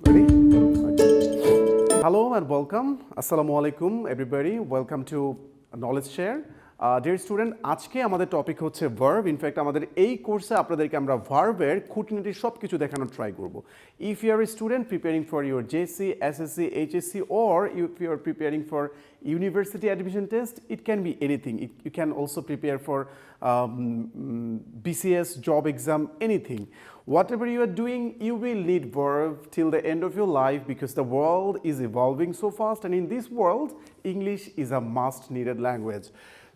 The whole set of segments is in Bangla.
Ready? Okay. Hello and welcome. Assalamu alaikum everybody. Welcome to Knowledge Share. Dear student, আজকে আমাদের টপিক হচ্ছে ভার্ব। ইনফ্যাক্ট আমাদের এই কোর্সে আপনাদেরকে আমরা ভার্বের খুঁটিনাটি সব কিছু দেখানোর ট্রাই করব। If you are a student preparing for your JSC, SSC, HSC or if you are preparing for university admission test, it can be anything. You can also prepare for BCS, job exam, anything. Whatever you are doing, you will need verb till the end of your life because the world is evolving so fast, and in this world, English is a must needed language.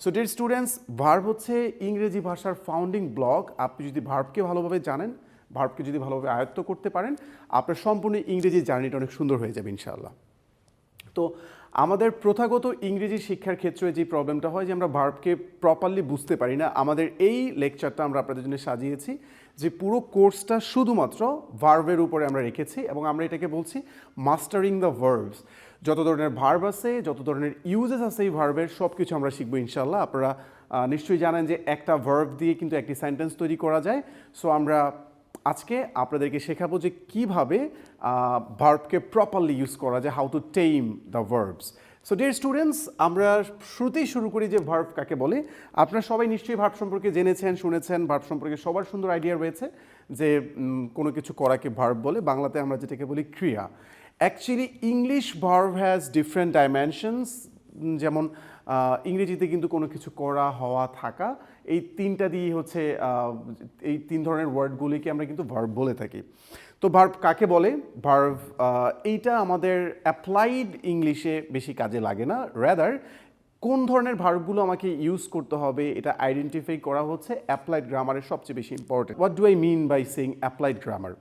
So dear students, verb হচ্ছে ইংরেজি ভাষার ফাউন্ডিং ব্লক। আপনি যদি ভার্বকে ভালোভাবে জানেন, ভার্বকে যদি ভালোভাবে আয়ত্ত করতে পারেন, আপনার সম্পূর্ণ ইংরেজি জার্নিটা অনেক সুন্দর হয়ে যাবে ইনশাআল্লাহ। তো আমাদের প্রথাগত ইংরেজি শিক্ষার ক্ষেত্রে যে প্রবলেমটা হয় যে আমরা ভার্বকে প্রপারলি বুঝতে পারি না। আমাদের এই লেকচারটা আমরা আপনাদের জন্য সাজিয়েছি যে পুরো কোর্সটা শুধুমাত্র ভার্বের উপরে আমরা রেখেছি এবং আমরা এটাকে বলছি মাস্টারিং দ্য ভার্বস। যত ধরনের ভার্ব আছে, যত ধরনের ইউজেস আছে এই ভার্বের সব কিছু আমরা শিখবো ইনশাআল্লাহ। আপনারা নিশ্চয়ই জানেন যে একটা ভার্ব দিয়ে কিন্তু একটি সেন্টেন্স তৈরি করা যায়। সো আমরা আজকে আপনাদেরকে শেখাবো যে কীভাবে ভার্বকে প্রপারলি ইউজ করা যায়, হাউ টু টেম the verbs. So dear students, আমরা শুরুতেই শুরু করি যে ভার্ব কাকে বলে। আপনারা সবাই নিশ্চয়ই ভার্ব সম্পর্কে জেনেছেন, শুনেছেন। ভার্ব সম্পর্কে সবার সুন্দর আইডিয়া রয়েছে যে কোনো কিছু করাকে ভার্ব বলে। বাংলাতে আমরা যেটাকে বলি ক্রিয়া। Actually English verb has different dimensions. যেমন ইংরেজিতে কিন্তু কোনো কিছু করা, হওয়া, থাকা, এই তিনটা দিয়ে হচ্ছে এই তিন ধরনের ওয়ার্ডগুলিকে আমরা কিন্তু ভার্ব বলে থাকি। তো ভার্ব কাকে বলে? ভার্ব এইটা আমাদের অ্যাপ্লাইড ইংলিশে বেশি কাজে লাগে না, রাদার কোন ধরনের ভার্বগুলো আমাকে ইউজ করতে হবে এটা আইডেন্টিফাই করা হচ্ছে অ্যাপ্লাইড গ্রামারের সবচেয়ে বেশি important. What do I mean by saying applied grammar?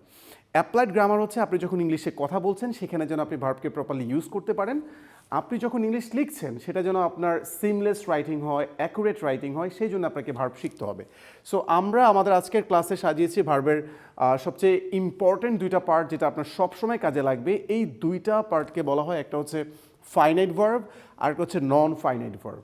Applied grammar হচ্ছে আপনি যখন ইংলিশে কথা বলছেন সেখানে যেন আপনি ভার্বকে প্রপারলি ইউজ করতে পারেন। আপনি যখন ইংলিশ লিখছেন সেটা যেন আপনার সিমলেস রাইটিং হয়, অ্যাকুরেট রাইটিং হয়, সেই জন্য আপনাকে ভার্ব শিখতে হবে। সো আমরা আমাদের আজকের ক্লাসে সাজিয়েছি ভার্বের সবচেয়ে ইম্পর্টেন্ট দুইটা পার্ট যেটা আপনার সবসময় কাজে লাগবে। এই দুইটা পার্টকে বলা হয়, একটা হচ্ছে ফাইনাইট ভার্ব আর একটা হচ্ছে নন ফাইনাইট ভার্ব।